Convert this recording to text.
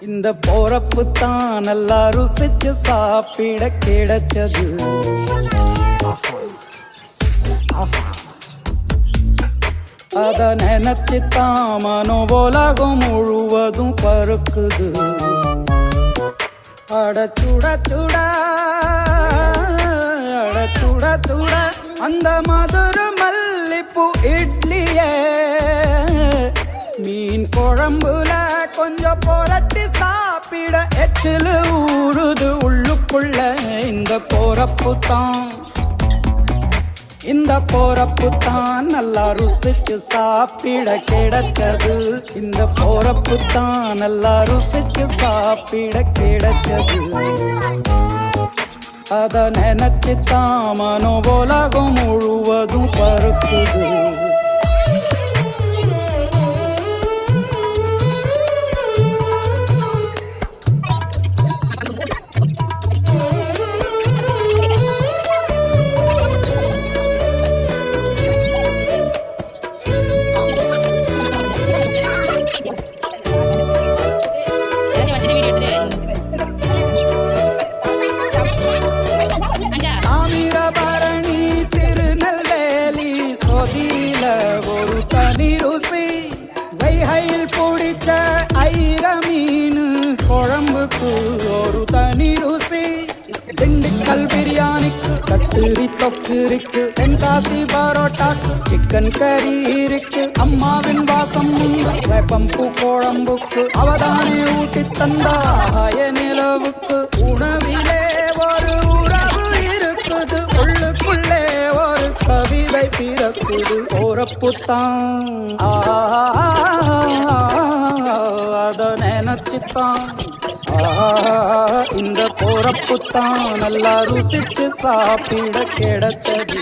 இந்த போறப்பு தான் நல்லா ருசிச்சு சாப்பிட கிடைச்சது. அத நினைச்சுத்தான் மனோ உலகம் முழுவதும் பருக்குது. அட சுட சுட அட சுட சுட அந்த மதுரை மல்லிப்பூ இட்லியே மீன் குழம்புல கொஞ்சம் புரட்டி சாப்பிட எச்சிலு ஊறுது உள்ளுக்குள்ள. இந்த போறப்பு தான் நல்லா ருசிச்சு சாப்பிட கிடைச்சது. இந்த போறப்பு தான் நல்லா ருசிச்சு சாப்பிட கிடைச்சது. அத நினைச்சுத்தான் மனோ உலகம் முழுவதும் பருக்குது. ஒரு தனி ருசி வைகையில் பிடிச்ச ஐர மீன் குழம்புக்கு ஒரு தனி ருசி. திண்டுக்கல் பிரியாணிக்கு கத்திரி தொக்கு இருக்கு. தென்காசி பரோட்டாக்கு சிக்கன் கறி இருக்கு. அம்மாவின் வாசம் வேப்பம்பூ குழம்புக்கு அவதானே ஊட்டி தந்தாய நிலவுக்கு. உணவிலே ஒரு உறவு இருக்குது. உள்ளுக்குள்ளே ஒரு கவிதை பிறக்குது. போறப்பு தான் அத நினைச்சுத்தான் இந்த போறப்பு தான் நல்லா ருசிச்சு சாப்பிட கிடைச்சது.